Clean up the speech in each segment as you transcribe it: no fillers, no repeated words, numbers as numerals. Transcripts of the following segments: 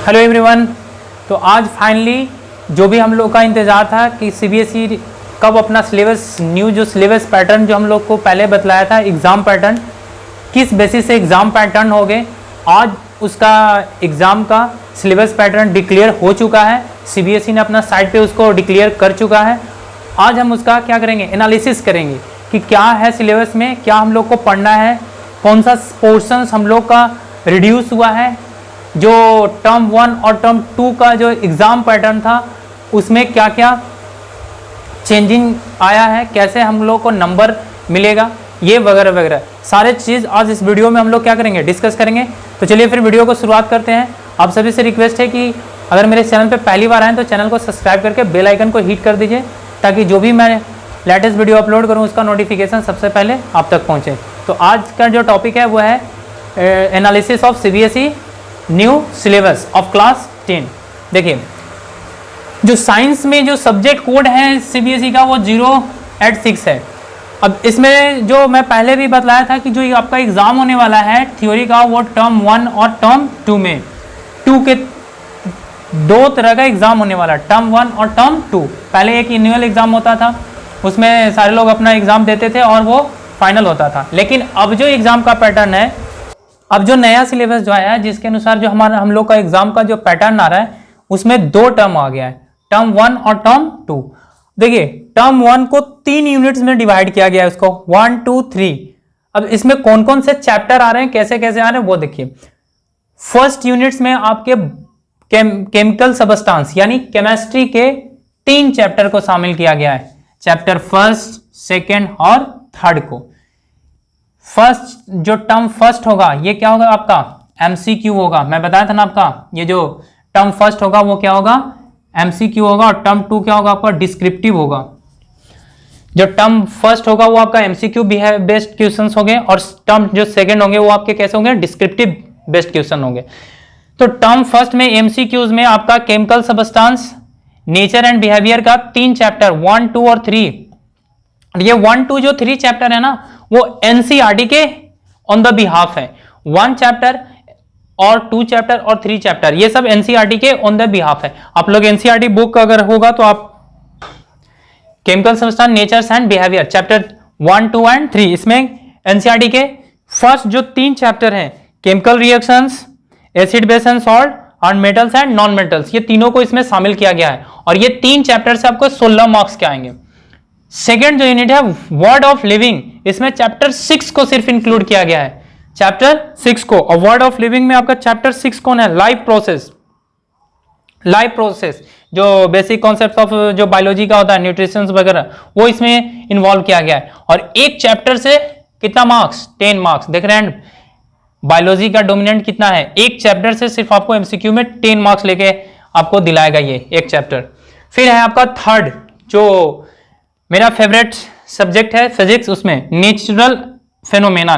Hello everyone. तो आज finally जो भी हम लोग का इंतज़ार था कि सीबीएसई कब अपना सिलेबस न्यू जो सिलेबस पैटर्न जो हम लोग को पहले बतलाया था एग्ज़ाम पैटर्न किस बेसिस से एग्ज़ाम पैटर्न हो गए, आज उसका एग्ज़ाम का सिलेबस पैटर्न डिक्लेयर हो चुका है। सीबीएसई ने अपना साइट पे उसको डिक्लेयर कर चुका है। आज हम उसका क्या करेंगे, एनालिसिस करेंगे कि क्या है सिलेबस में, क्या हम लोग को पढ़ना है, कौन सा पोर्शंस हम लोग का रिड्यूस हुआ है, जो टर्म 1 और टर्म 2 का जो एग्ज़ाम पैटर्न था उसमें क्या क्या चेंजिंग आया है, कैसे हम लोग को नंबर मिलेगा, ये वगैरह वगैरह सारे चीज़ आज इस वीडियो में हम लोग क्या करेंगे, डिस्कस करेंगे। तो चलिए फिर वीडियो को शुरुआत करते हैं। आप सभी से रिक्वेस्ट है कि अगर मेरे चैनल पे पहली बार आए तो चैनल को सब्सक्राइब करके बेल आइकन को हिट कर दीजिए ताकि जो भी मैं लेटेस्ट वीडियो अपलोड करूँ उसका नोटिफिकेशन सबसे पहले आप तक पहुँचे। तो आज का जो टॉपिक है वो है analysis of CBSE new syllabus of class 10। देखिए जो साइंस में जो सब्जेक्ट कोड है सीबीएसई का वो 086 है। अब इसमें जो मैं पहले भी बतलाया था कि जो आपका एग्ज़ाम होने वाला है थ्योरी का वो टर्म 1 और टर्म 2 में 2 के दो तरह का एग्ज़ाम होने वाला, टर्म 1 और टर्म 2। पहले एक एनुअल एग्ज़ाम होता था, उसमें सारे लोग अपना एग्ज़ाम देते थे और वो फाइनल होता था। लेकिन अब जो एग्ज़ाम का पैटर्न है, अब जो नया सिलेबस जो आया है जिसके अनुसार जो हम लोग का एग्ज़ाम का जो पैटर्न आ रहा है उसमें 2 टर्म आ गया है, टर्म 1 और टर्म 2। देखिए टर्म 1 को 3 यूनिट्स में डिवाइड किया गया है, उसको 1 2 3। अब इसमें कौन कौन से चैप्टर आ रहे हैं, कैसे कैसे आ रहे हैं वो देखिए। फर्स्ट यूनिट्स में आपके केमिकल सबस्टांस यानी केमिस्ट्री के 3 चैप्टर को शामिल किया गया है, चैप्टर फर्स्ट, सेकेंड और थर्ड को। फर्स्ट जो टर्म फर्स्ट होगा ये क्या होगा आपका एमसीक्यू होगा। मैं बताया था ना आपका ये जो टर्म फर्स्ट होगा वो क्या होगा एमसीक्यू होगा, और टर्म 2 क्या होगा आपका डिस्क्रिप्टिव होगा। जो टर्म फर्स्ट होगा वो आपका एमसीक्यू बेस्ड क्वेश्चंस होंगे और टर्म जो सेकंड होंगे वो आपके कैसे होंगे डिस्क्रिप्टिव बेस्ड क्वेश्चन होंगे। तो टर्म फर्स्ट में एमसीक्यूज में आपका chemical substance, nature and behaviour का 3 चैप्टर 1 2 और 3। ये 1 2 जो 3 चैप्टर है ना वो एनसीईआरटी के ऑन द बिहाफ है। 1 चैप्टर और 2 चैप्टर और 3 चैप्टर ये सब एनसीईआरटी के ऑन द बिहाफ है। आप लोग एनसीईआरटी बुक अगर होगा तो आप chemical substance, nature and behaviour chapter 1 2 and 3 इसमें एनसीईआरटी के फर्स्ट जो 3 चैप्टर हैं chemical reactions, acid base and salt और मेटल्स एंड नॉन मेटल्स, ये तीनों को इसमें शामिल किया गया है और ये 3 चैप्टर से आपको 16 मार्क्स के आएंगे। सेकेंड जो यूनिट है वर्ड ऑफ लिविंग, इसमें चैप्टर 6 को सिर्फ इंक्लूड किया गया है, चैप्टर 6 को। और वर्ड ऑफ लिविंग में आपका चैप्टर 6 कौन है, लाइफ प्रोसेस जो बेसिक कॉन्सेप्ट ऑफ जो बायोलॉजी का होता है, न्यूट्रिशन वगैरह वो इसमें इन्वॉल्व किया गया है। और एक चैप्टर से कितना मार्क्स 10 मार्क्स देख रहे हैं। बायोलॉजी का डोमिनेंट कितना है, एक चैप्टर से सिर्फ आपको एमसीक्यू में 10 मार्क्स लेके आपको दिलाएगा ये एक चैप्टर। फिर है आपका थर्ड जो मेरा फेवरेट सब्जेक्ट है फिजिक्स, उसमें नेचुरल फेनोमेना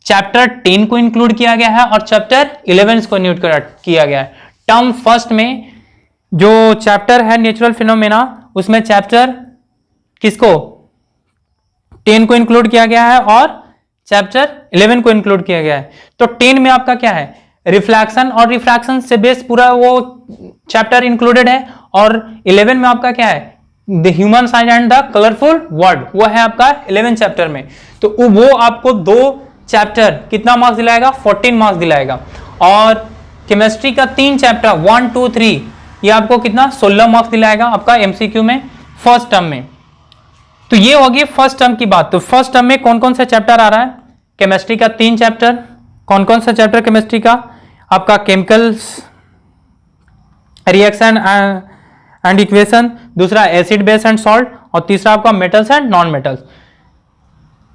चैप्टर 10 को इंक्लूड किया गया है और चैप्टर 11 को इंक्लूड किया गया है। टर्म फर्स्ट में जो चैप्टर है नेचुरल फेनोमेना उसमें चैप्टर किसको 10 को इंक्लूड किया गया है और चैप्टर 11 को इंक्लूड किया गया है। तो 10 में आपका क्या है रिफ्लेक्शन और रिफ्रैक्शन से बेस पूरा वो चैप्टर इंक्लूडेड है, और 11 में आपका क्या है the human science and the colourful world, वो है आपका 11 चैप्टर में। तो वो आपको 2 चैप्टर कितना मार्क्स दिलाएगा 14 मार्क्स दिलाएगा। और केमिस्ट्री का 3 चैप्टर 1 2 3 ये आपको कितना 16 मार्क्स दिलाएगा आपका एमसीक्यू में फर्स्ट टर्म में। तो ये होगी फर्स्ट टर्म की बात। तो फर्स्ट टर्म में कौन कौन सा चैप्टर आ रहा है, केमिस्ट्री का 3 चैप्टर, कौन कौन सा चैप्टर केमिस्ट्री का आपका केमिकल्स रिएक्शन एंड इक्वेशन, दूसरा एसिड बेस एंड सॉल्ट, और तीसरा आपका metals and non metals.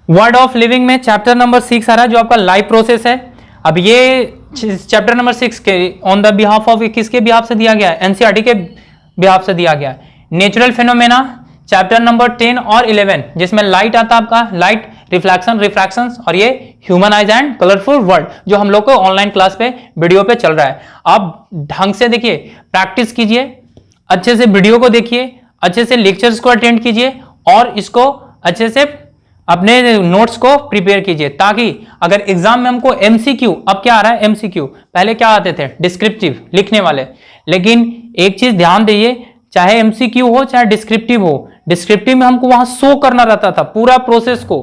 Word of living में चैप्टर नंबर 6 आ रहा है जो आपका लाइफ प्रोसेस है। अब ये चैप्टर नंबर 6 के ऑन द बिहाफ ऑफ किसके बिहाफ से दिया गया है, एनसीईआरटी के बिहाफ से दिया गया है। नेचुरल फिनोमेना चैप्टर नंबर 10 और 11 जिसमें लाइट आता है आपका, लाइट रिफ्रैक्शन और ये human eyes and colourful world जो हम लोग को ऑनलाइन क्लास पे वीडियो पे चल रहा है। आप ढंग से देखिए, प्रैक्टिस कीजिए, अच्छे से वीडियो को देखिए, अच्छे से लेक्चर्स को अटेंड कीजिए और इसको अच्छे से अपने नोट्स को प्रिपेयर कीजिए, ताकि अगर एग्जाम में हमको एमसीक्यू, अब क्या आ रहा है एमसीक्यू, पहले क्या आते थे, डिस्क्रिप्टिव, लिखने वाले। लेकिन एक चीज ध्यान दीजिए, चाहे एमसीक्यू हो चाहे डिस्क्रिप्टिव हो, डिस्क्रिप्टिव में हमको वहां शो करना रहता था पूरा प्रोसेस को।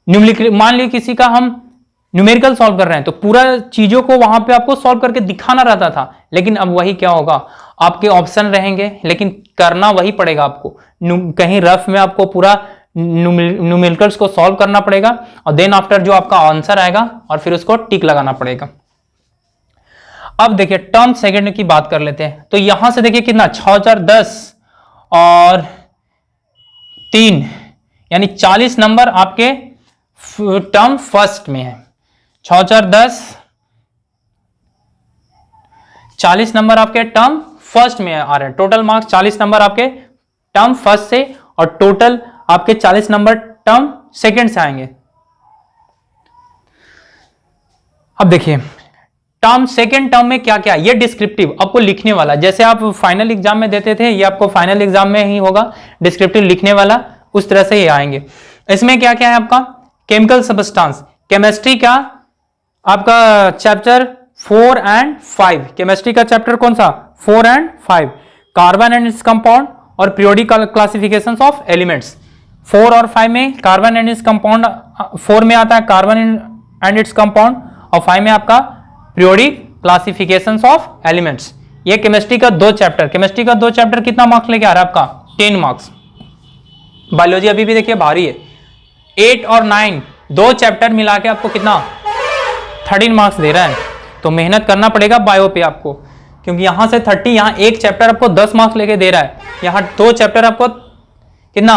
मान लीजिए किसी का हम न्यूमेरिकल सॉल्व कर रहे हैं तो पूरा चीजों को वहां पे आपको सॉल्व करके दिखाना रहता था। लेकिन अब वही क्या होगा, आपके ऑप्शन रहेंगे लेकिन करना वही पड़ेगा आपको। कहीं रफ में आपको पूरा न्यूमेरिकल्स को सॉल्व करना पड़ेगा और देन आफ्टर जो आपका आंसर आएगा और फिर उसको टिक लगाना पड़ेगा। अब देखिए टर्म सेकंड की बात कर लेते हैं। तो यहां से देखिए कितना 6010 और 3 यानी 40 नंबर आपके टर्म फर्स्ट में है। 6010 40 नंबर आपके टर्म फर्स्ट में आ रहे हैं। टोटल मार्क्स 40 नंबर आपके टर्म फर्स्ट से और टोटल आपके 40 नंबर टर्म सेकंड से आएंगे। अब देखिए टर्म सेकंड टर्म में क्या क्या, ये डिस्क्रिप्टिव आपको लिखने वाला, जैसे आप फाइनल एग्जाम में देते थे, ये आपको फाइनल एग्जाम में ही होगा डिस्क्रिप्टिव लिखने वाला, उस तरह से ये आएंगे। इसमें क्या क्या है आपका, केमिकल सब्सटेंस, केमिस्ट्री का आपका चैप्टर 4 एंड 5, केमिस्ट्री का चैप्टर कौन सा 4 and 5, carbon and its compound और पीरियोडिक क्लासिफिकेशंस ऑफ एलिमेंट्स। 4 और 5 में कार्बन एंड इट्स कंपाउंड, 4 में आता है कार्बन एंड इट्स कंपाउंड और 5 में आपका पीरियोडिक क्लासिफिकेशंस ऑफ एलिमेंट्स। ये केमिस्ट्री का 2 चैप्टर, केमिस्ट्री का 2 चैप्टर कितना मार्क्स लेके आ रहा है आपका 10 मार्क्स। बायोलॉजी अभी भी देखिए भारी है, 8 और 9 2 चैप्टर मिला के आपको कितना 13 मार्क्स दे रहा है। तो मेहनत करना पड़ेगा बायो पे आपको, क्योंकि यहां से 30, यहां एक चैप्टर आपको 10 मार्क्स लेके दे रहा है, यहां 2 चैप्टर आपको कितना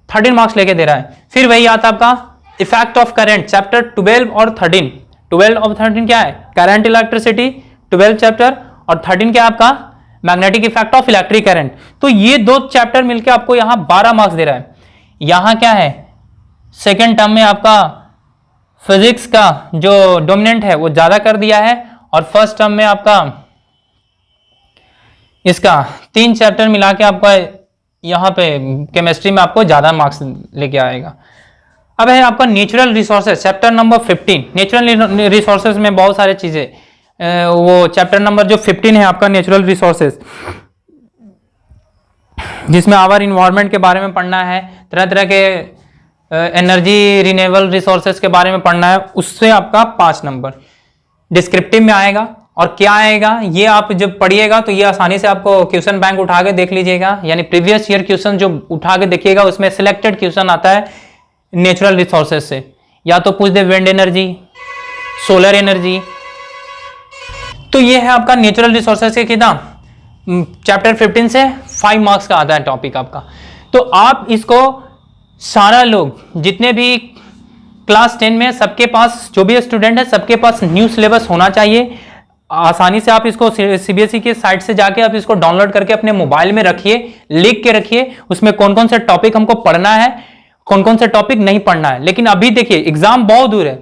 13 मार्क्स लेके दे रहा है। फिर वही आता है आपका इफेक्ट ऑफ करंट, चैप्टर 12 और 13। 12 और 13 क्या है, करंट इलेक्ट्रिसिटी 12 चैप्टर, और 13 क्या है आपका magnetic effect of electric current. तो ये 2 चैप्टर मिलकर आपको यहां 12 मार्क्स दे रहा है। यहां क्या है, सेकेंड टर्म में आपका फिजिक्स का जो डोमिनेंट है वो ज्यादा कर दिया है, और फर्स्ट टर्म में आपका इसका 3 चैप्टर मिला के आपका यहां पे केमिस्ट्री में आपको ज्यादा मार्क्स लेके आएगा। अब है आपका natural resources, chapter number 15। Natural resources में बहुत सारे चीजें, वो चैप्टर नंबर जो 15 है आपका नेचुरल रिसोर्सेज, जिसमें आवर इन्वायरमेंट के बारे में पढ़ना है, तरह तरह के एनर्जी रिन्यूएबल रिसोर्सेज के बारे में पढ़ना है, उससे आपका 5 नंबर डिस्क्रिप्टिव में आएगा। और क्या आएगा ये आप जब पढ़िएगा तो ये आसानी से आपको क्वेश्चन बैंक उठा के देख लीजिएगा, यानी प्रीवियस ईयर क्वेश्चन जो उठा के देखिएगा उसमें सिलेक्टेड क्वेश्चन आता है नेचुरल रिसोर्सेज से, या तो पूछ दे विंड एनर्जी, सोलर एनर्जी। तो ये है आपका नेचुरल रिसोर्सेज के कितना चैप्टर 15 से 5 मार्क्स का आता है टॉपिक आपका। तो आप इसको सारा लोग जितने भी क्लास 10 में, सबके पास जो भी स्टूडेंट है सबके पास न्यू सिलेबस होना चाहिए। आसानी से आप इसको सीबीएसई के साइट से जाके आप इसको डाउनलोड करके अपने मोबाइल में रखिए, लिख के रखिए उसमें कौन कौन से टॉपिक हमको पढ़ना है, कौन कौन से टॉपिक नहीं पढ़ना है। लेकिन अभी देखिए एग्जाम बहुत दूर है,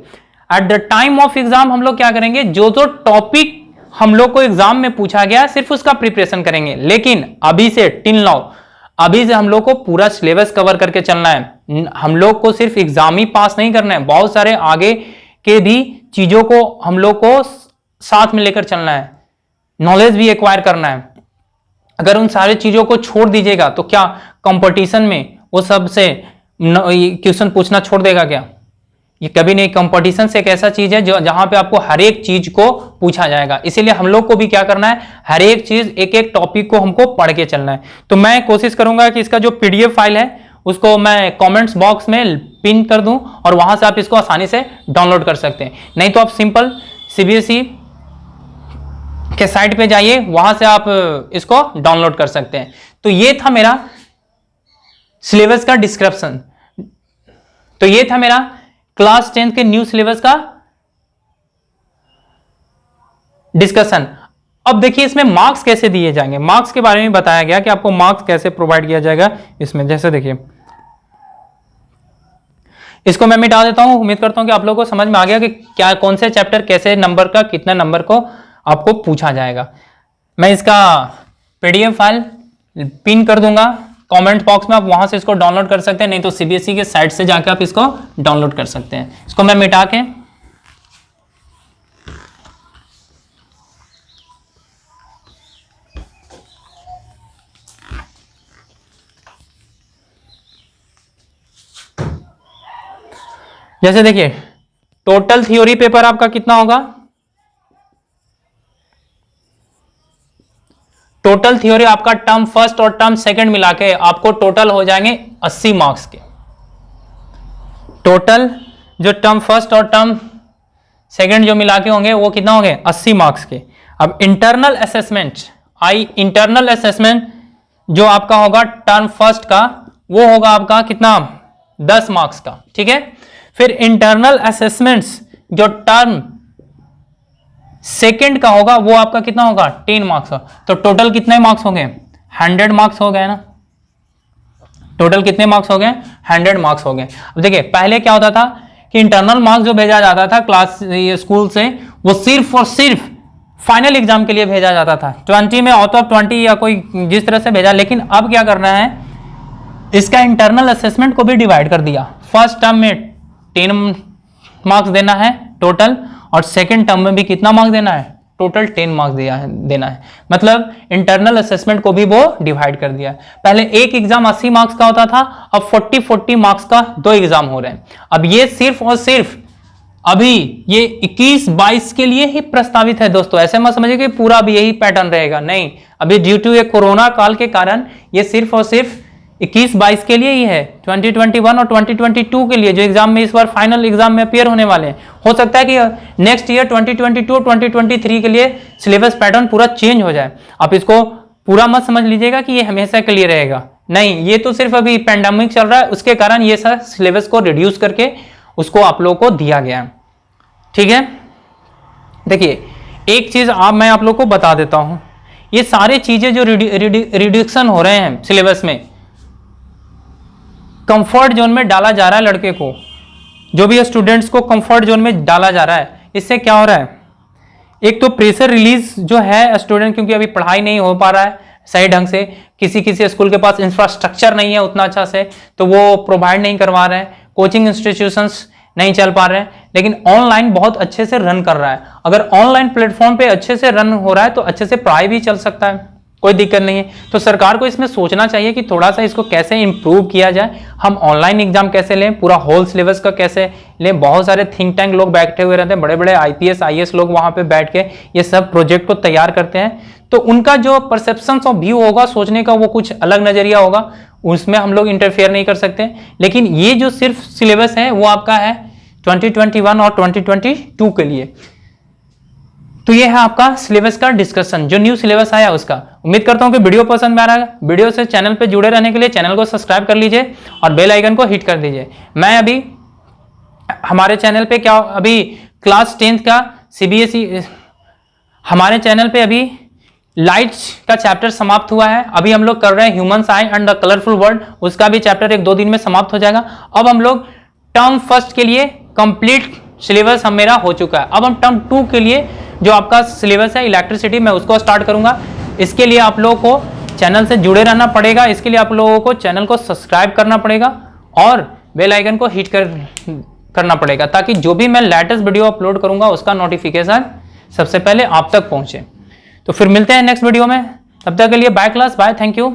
at the time of exam हम लोग क्या करेंगे, जो जो टॉपिक हम लोग को एग्जाम में पूछा गया सिर्फ उसका प्रिपरेशन करेंगे। लेकिन अभी से टिल नाउ, अभी से हम लोग को पूरा सिलेबस कवर करके चलना है। हम लोग को सिर्फ एग्जाम ही पास नहीं करना है, बहुत सारे आगे के भी चीजों को हम लोग को साथ में लेकर चलना है, नॉलेज भी एक्वायर करना है। अगर उन सारी चीजों को छोड़ दीजिएगा तो क्या कंपटीशन में वो सबसे क्वेश्चन पूछना छोड़ देगा क्या? ये कभी नहीं। कंपटीशन से एक ऐसा चीज है जो जहां पे आपको हर एक चीज को पूछा जाएगा, इसीलिए हम लोग को भी क्या करना है, हर एक चीज एक एक टॉपिक को हमको पढ़ के चलना है। तो मैं कोशिश करूंगा कि इसका जो पीडीएफ फाइल है उसको मैं कमेंट्स बॉक्स में पिन कर दूं और वहां से आप इसको आसानी से डाउनलोड कर सकते हैं। नहीं तो आप सिंपल सीबीएसई के साइट पे जाइए, वहां से आप इसको डाउनलोड कर सकते हैं। तो ये था मेरा सिलेबस का डिस्क्रिप्शन, तो ये था मेरा क्लास 10 के न्यू सिलेबस का डिस्कशन। अब देखिए इसमें मार्क्स कैसे दिए जाएंगे, मार्क्स के बारे में बताया गया कि आपको मार्क्स कैसे प्रोवाइड किया जाएगा इसमें। जैसे देखिए इसको मैं मिटा देता हूं, उम्मीद करता हूं कि आप लोगों को समझ में आ गया कि क्या कौन से चैप्टर कैसे नंबर का कितना नंबर को आपको पूछा जाएगा। मैं इसका पीडीएफ फाइल पिन कर दूंगा कमेंट बॉक्स में, आप वहां से इसको डाउनलोड कर सकते हैं, नहीं तो सीबीएसई के साइट से जाकर आप इसको डाउनलोड कर सकते हैं। इसको मैं मिटा के जैसे देखिए टोटल थ्योरी पेपर आपका कितना होगा, टोटल थ्योरी आपका टर्म फर्स्ट और टर्म सेकंड मिला के आपको टोटल हो जाएंगे 80 मार्क्स के। टोटल जो टर्म फर्स्ट और टर्म सेकंड जो मिला के होंगे वो कितना होंगे 80 मार्क्स के। अब इंटरनल असेसमेंट, इंटरनल असेसमेंट जो आपका होगा टर्म फर्स्ट का वो होगा आपका कितना 10 मार्क्स का, ठीक है। फिर इंटरनल असेसमेंट्स जो टर्म सेकंड का होगा वो आपका कितना होगा 10 मार्क्स का। तो टोटल कितने मार्क्स हो गए 100 मार्क्स हो गए ना, टोटल कितने मार्क्स हो गए 100 मार्क्स हो गए। अब देखिए पहले क्या होता था कि इंटरनल मार्क्स जो भेजा जाता था क्लास स्कूल से वो सिर्फ और सिर्फ फाइनल एग्जाम के लिए भेजा जाता था, 20 में आउट ऑफ 20 या कोई जिस तरह से भेजा। लेकिन अब क्या करना है, इसका इंटरनल असेसमेंट को भी डिवाइड कर दिया। फर्स्ट टर्म में 10 मार्क्स देना है टोटल, और सेकंड टर्म में भी कितना मार्क्स देना है टोटल 10 मार्क्स देना है। मतलब इंटरनल असेसमेंट को भी वो डिवाइड कर दिया। पहले एक एग्जाम 80 मार्क्स का होता था, अब 40 मार्क्स का 2 एग्जाम हो रहे हैं। अब ये सिर्फ और सिर्फ अभी ये 21-22 के लिए ही प्रस्तावित है दोस्तों, ऐसे मत समझिए कि पूरा भी यही पैटर्न रहेगा, नहीं। अभी ड्यू टू ये कोरोना काल के कारण ये सिर्फ और सिर्फ 21-22 के लिए ही है। 2021 और 2022 के लिए जो एग्जाम में इस बार फाइनल एग्जाम में अपियर होने वाले हैं, हो सकता है कि नेक्स्ट ईयर 2022 और 2023 के लिए सिलेबस पैटर्न पूरा चेंज हो जाए। आप इसको पूरा मत समझ लीजिएगा कि ये हमेशा के लिए रहेगा, नहीं। ये तो सिर्फ अभी पैंडेमिक चल रहा है, उसके कारण ये सब सिलेबस को रिड्यूस करके उसको आप लोगों को दिया गया है, ठीक है। देखिए एक चीज मैं आप लोग को बता देता हूं, ये सारी चीजें जो रिड्यूक्शन हो रहे हैं सिलेबस में, कंफर्ट जोन में डाला जा रहा है लड़के को, जो भी स्टूडेंट्स को कंफर्ट जोन में डाला जा रहा है। इससे क्या हो रहा है, एक तो प्रेशर रिलीज जो है स्टूडेंट, क्योंकि अभी पढ़ाई नहीं हो पा रहा है सही ढंग से, किसी स्कूल के पास इंफ्रास्ट्रक्चर नहीं है उतना अच्छा से, तो वो प्रोवाइड नहीं करवा रहे हैं, कोचिंग इंस्टीट्यूशंस नहीं चल पा रहे हैं। लेकिन ऑनलाइन बहुत अच्छे से रन कर रहा है। अगर ऑनलाइन प्लेटफॉर्म पे अच्छे से रन हो रहा है तो अच्छे से पढ़ाई भी चल सकता है, कोई दिक्कत नहीं है। तो सरकार को इसमें सोचना चाहिए कि थोड़ा सा इसको कैसे इंप्रूव किया जाए, हम ऑनलाइन एग्जाम कैसे लें, पूरा होल सिलेबस का कैसे लें। बहुत सारे थिंक टैंक लोग बैठे हुए रहते हैं, बड़े बड़े IPS IAS लोग वहां पे बैठ के ये सब प्रोजेक्ट को तैयार करते हैं, तो उनका जो परसेप्शन ऑफ व्यू होगा, सोचने का वो कुछ अलग नजरिया होगा, उसमें हम लोग इंटरफेयर नहीं कर सकते। लेकिन ये जो सिर्फ सिलेबस है वो आपका है 2021 और 2022 के लिए। तो ये है आपका सिलेबस का डिस्कशन, जो न्यू सिलेबस आया उसका। उम्मीद करता हूं कि वीडियो पसंद में आ रहा है। वीडियो से चैनल पे जुड़े रहने के लिए चैनल को सब्सक्राइब कर लीजिए और बेल आइकन को हिट कर दीजिए। मैं अभी हमारे चैनल पे क्या अभी क्लास 10th का CBSE हमारे चैनल पे अभी लाइट्स का चैप्टर समाप्त हुआ है। अभी हम लोग कर रहे हैं human I and the colourful world, उसका भी चैप्टर 1-2 दिन में समाप्त हो जाएगा। अब हम लोग टर्म फर्स्ट के लिए कंप्लीट सिलेबस मेरा हो चुका है। अब हम टर्म 2 के लिए जो आपका सिलेबस है इलेक्ट्रिसिटी, मैं उसको स्टार्ट करूंगा। इसके लिए आप लोगों को चैनल से जुड़े रहना पड़ेगा, इसके लिए आप लोगों को चैनल को सब्सक्राइब करना पड़ेगा और बेल आइकन को हिट करना पड़ेगा, ताकि जो भी मैं लेटेस्ट वीडियो अपलोड करूंगा उसका नोटिफिकेशन सबसे पहले आप तक पहुंचे। तो फिर मिलते हैं नेक्स्ट वीडियो में, तब तक के लिए bye class, bye, thank you.